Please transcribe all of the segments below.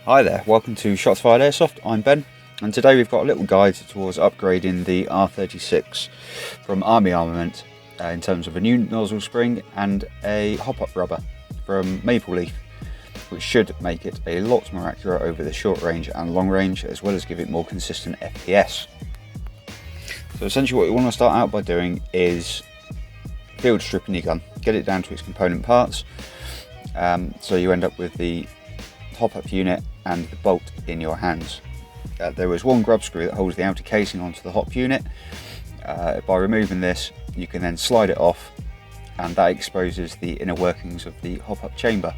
Hi there, welcome to Shots Fired Airsoft. I'm Ben, and today we've got a little guide towards upgrading the R36 from Army Armament in terms of a new nozzle spring and a hop-up rubber from Maple Leaf, which should make it a lot more accurate over the short range and long range, as well as give it more consistent FPS. So essentially what you want to start out by doing is field stripping your gun, get it down to its component parts, so you end up with the hop-up unit and the bolt in your hands. There is one grub screw that holds the outer casing onto the hop unit. By removing this, you can then slide it off, and that exposes the inner workings of the hop-up chamber.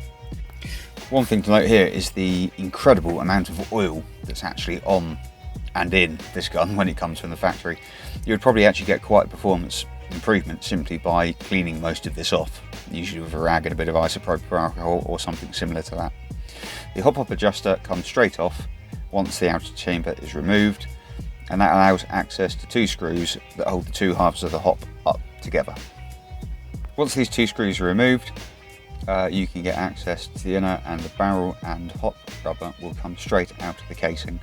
One thing to note here is the incredible amount of oil that's actually on and in this gun when it comes from the factory. You would probably actually get quite a performance improvement simply by cleaning most of this off, usually with a rag and a bit of isopropyl alcohol or something similar to that. The hop-up adjuster comes straight off once the outer chamber is removed, and that allows access to two screws that hold the two halves of the hop up together. Once these two screws are removed, you can get access to the inner, and the barrel and hop rubber will come straight out of the casing.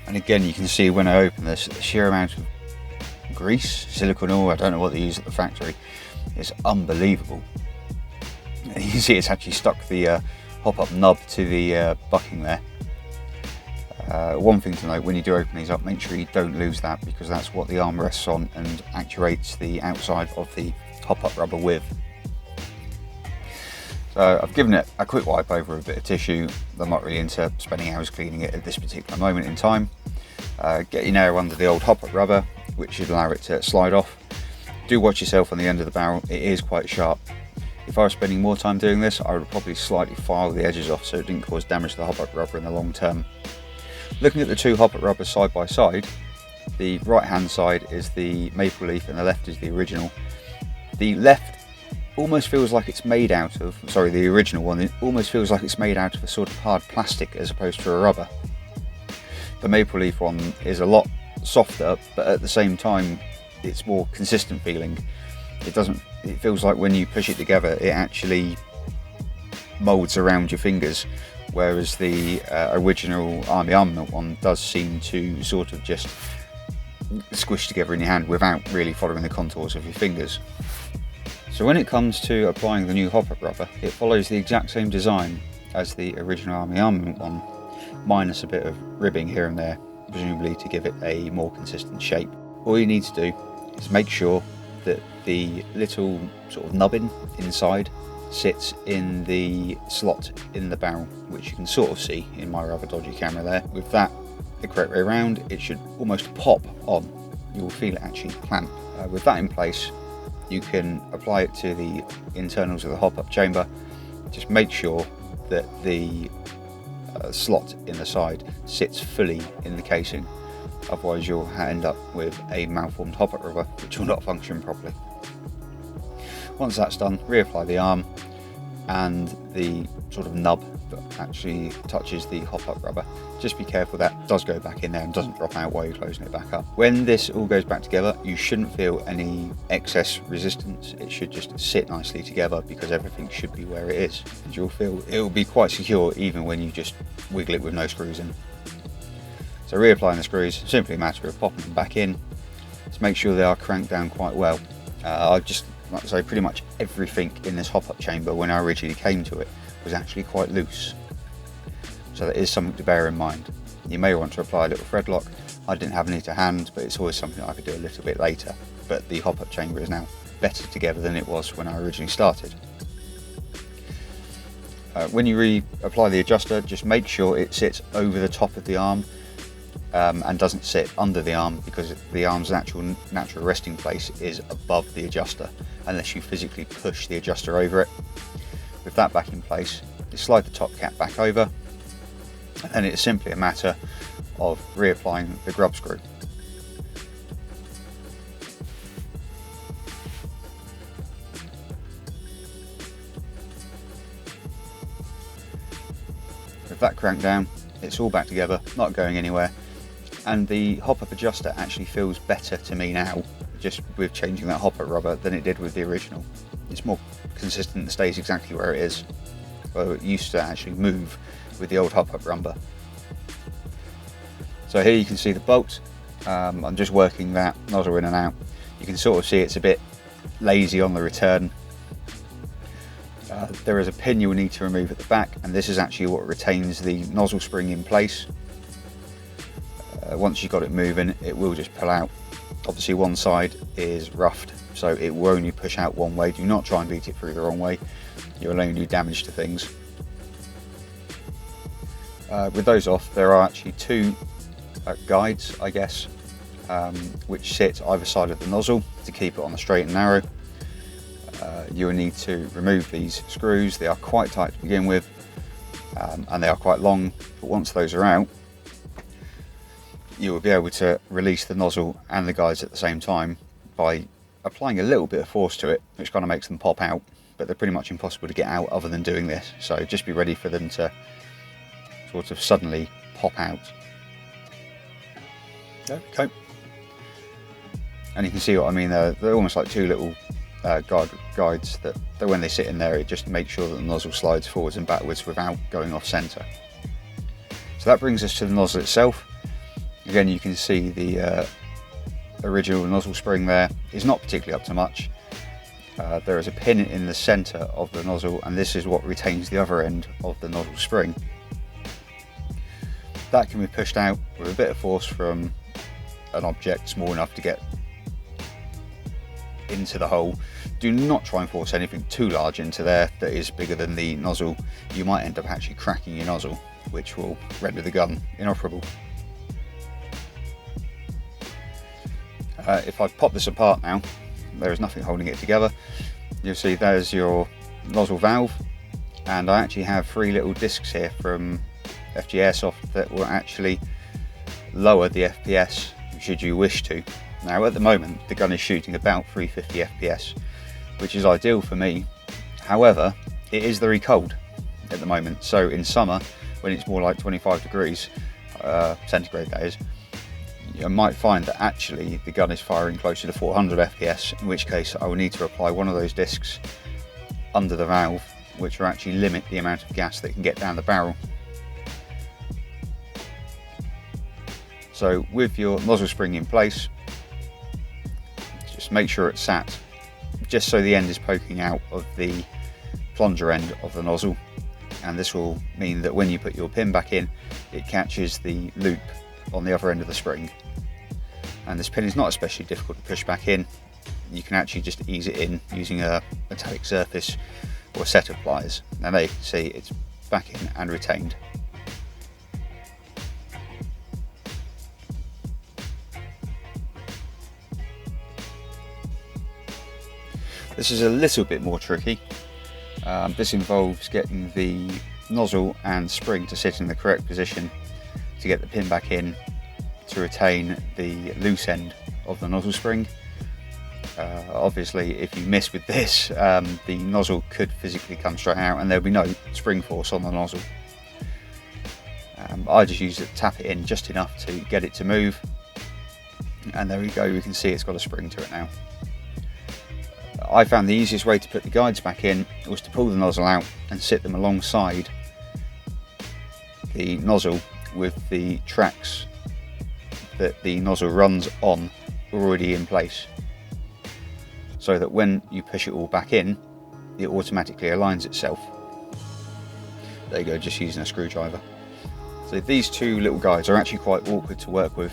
And again, you can see when I open this, the sheer amount of grease, silicone oil, I don't know what they use at the factory, is unbelievable. And you can see it's actually stuck the hop-up nub to the bucking there. One thing to note, when you do open these up, make sure you don't lose that, because that's what the arm rests on and actuates the outside of the hop-up rubber with. So I've given it a quick wipe over with a bit of tissue. I'm not really into spending hours cleaning it at this particular moment in time. Get your nail under the old hop-up rubber, which should allow it to slide off. Do watch yourself on the end of the barrel, it is quite sharp. If I was spending more time doing this, I would probably slightly file the edges off so it didn't cause damage to the hop-up rubber in the long term. Looking at the two hop-up rubbers side by side, the right hand side is the Maple Leaf and the left is the original. The left almost feels like it's made out of, the original one, it almost feels like it's made out of a sort of hard plastic as opposed to a rubber. The Maple Leaf one is a lot softer, but at the same time it's more consistent feeling. It feels like when you push it together it actually moulds around your fingers, whereas the original Army Armament one does seem to sort of just squish together in your hand without really following the contours of your fingers. So when it comes to applying the new hop-up rubber, it follows the exact same design as the original Army Armament one, minus a bit of ribbing here and there, presumably to give it a more consistent shape. All you need to do is make sure that the little sort of nubbin inside sits in the slot in the barrel, which you can sort of see in my rather dodgy camera there. With that the correct way around, it should almost pop on. You will feel it actually clamp. With that in place, you can apply it to the internals of the hop-up chamber. Just make sure that the slot in the side sits fully in the casing, otherwise you'll end up with a malformed hop-up rubber which will not function properly. Once that's done, reapply the arm and the sort of nub that actually touches the hop-up rubber. Just be careful that does go back in there and doesn't drop out while you're closing it back up. When this all goes back together, you shouldn't feel any excess resistance. It should just sit nicely together because everything should be where it is. And you'll feel it will be quite secure even when you just wiggle it with no screws in. So reapplying the screws, simply a matter of popping them back in. Just make sure they are cranked down quite well. Like I say, pretty much everything in this hop-up chamber when I originally came to it was actually quite loose. So that is something to bear in mind. You may want to apply a little thread lock. I didn't have any to hand, but it's always something I could do a little bit later. But the hop-up chamber is now better together than it was when I originally started. When you reapply the adjuster, just make sure it sits over the top of the arm and doesn't sit under the arm, because the arm's natural resting place is above the adjuster unless you physically push the adjuster over it. With that back in place, you slide the top cap back over, and then it's simply a matter of reapplying the grub screw. With that cranked down, It's all back together, not going anywhere. And the hop-up adjuster actually feels better to me now, just with changing that hop-up rubber, than it did with the original. It's more consistent and stays exactly where it is. Well, it used to actually move with the old hop-up rubber. So here you can see the bolt. I'm just working that nozzle in and out. You can sort of see it's a bit lazy on the return. There is a pin you will need to remove at the back, and this is actually what retains the nozzle spring in place. Once you've got it moving, it will just pull out. Obviously one side is roughed, so it will only push out one way. Do not try and beat it through the wrong way. You'll only do damage to things. With those off, there are actually two guides, I guess, which sit either side of the nozzle to keep it on the straight and narrow. You will need to remove these screws. They are quite tight to begin with, and they are quite long, but once those are out, you will be able to release the nozzle and the guides at the same time by applying a little bit of force to it, which kind of makes them pop out, but they're pretty much impossible to get out other than doing this. So just be ready for them to sort of suddenly pop out. Okay. And you can see what I mean, they're almost like two little guides that when they sit in there, it just makes sure that the nozzle slides forwards and backwards without going off center. So that brings us to the nozzle itself. Again, you can see the original nozzle spring there is not particularly up to much. There is a pin in the center of the nozzle, and this is what retains the other end of the nozzle spring. That can be pushed out with a bit of force from an object small enough to get into the hole. Do not try and force anything too large into there that is bigger than the nozzle. You might end up actually cracking your nozzle, which will render the gun inoperable. If I pop this apart now, there is nothing holding it together. You'll see there's your nozzle valve, and I actually have three little discs here from FG Airsoft that will actually lower the FPS should you wish to. Now at the moment the gun is shooting about 350 FPS, which is ideal for me. However, it is very cold at the moment, so in summer when it's more like 25 degrees centigrade, that is, you might find that actually the gun is firing closer to 400 FPS, in which case I will need to apply one of those discs under the valve, which will actually limit the amount of gas that can get down the barrel. So with your nozzle spring in place, just make sure it's sat just so the end is poking out of the plunger end of the nozzle, and this will mean that when you put your pin back in, it catches the loop on the other end of the spring. And this pin is not especially difficult to push back in. You can actually just ease it in using a metallic surface or a set of pliers. Now there you can see it's back in and retained. This is a little bit more tricky. This involves getting the nozzle and spring to sit in the correct position to get the pin back in to retain the loose end of the nozzle spring. Obviously if you miss with this, the nozzle could physically come straight out and there'll be no spring force on the nozzle. I just use it to tap it in just enough to get it to move, and there we go, we can see it's got a spring to it now. I found the easiest way to put the guides back in was to pull the nozzle out and sit them alongside the nozzle with the tracks that the nozzle runs on already in place, so that when you push it all back in, it automatically aligns itself. There you go, just using a screwdriver. So these two little guides are actually quite awkward to work with.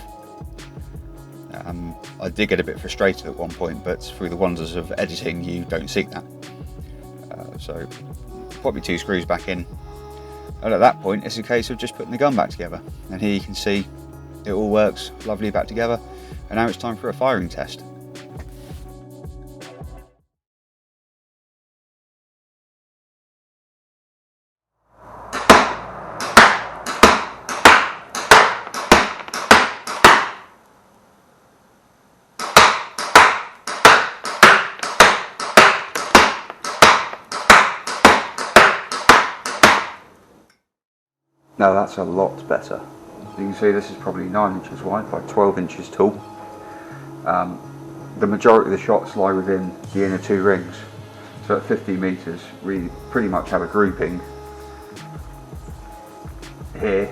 I did get a bit frustrated at one point, but through the wonders of editing you don't see that. So pop your two screws back in, and at that point it's a case of just putting the gun back together. And here you can see it all works lovely back together, and now it's time for a firing test. Now that's a lot better. You can see this is probably 9 inches wide by 12 inches tall. The majority of the shots lie within the inner 2 rings. So at 50 metres we pretty much have a grouping here,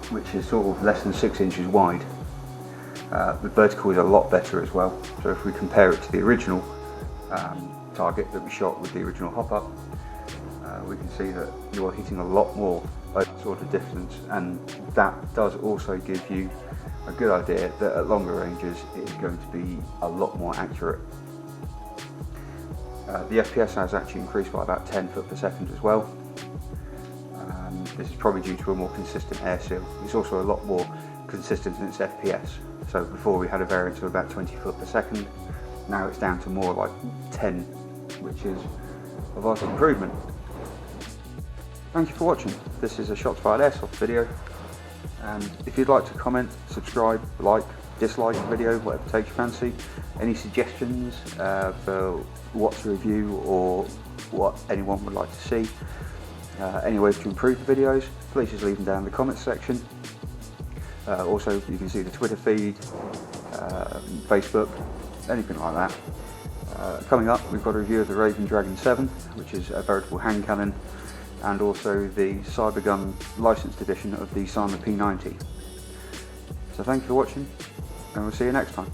which is sort of less than 6 inches wide. The vertical is a lot better as well. So if we compare it to the original target that we shot with the original hop-up, we can see that you are hitting a lot more at that sort of distance, and that does also give you a good idea that at longer ranges it is going to be a lot more accurate. The FPS has actually increased by about 10 foot per second as well. This is probably due to a more consistent air seal. It's also a lot more consistent in its FPS. So before we had a variance of about 20 foot per second, now it's down to more like 10, which is a vast improvement. Thank you for watching. This is a Shots Fired Airsoft video, and if you'd like to comment, subscribe, like, dislike the video, whatever takes your fancy, any suggestions for what to review or what anyone would like to see, any ways to improve the videos, please just leave them down in the comments section. Also, you can see the Twitter feed, Facebook, anything like that. Coming up, we've got a review of the Raven Dragon 7, which is a veritable hand cannon, and also the Cybergun licensed edition of the Armament P90. So thank you for watching, and we'll see you next time.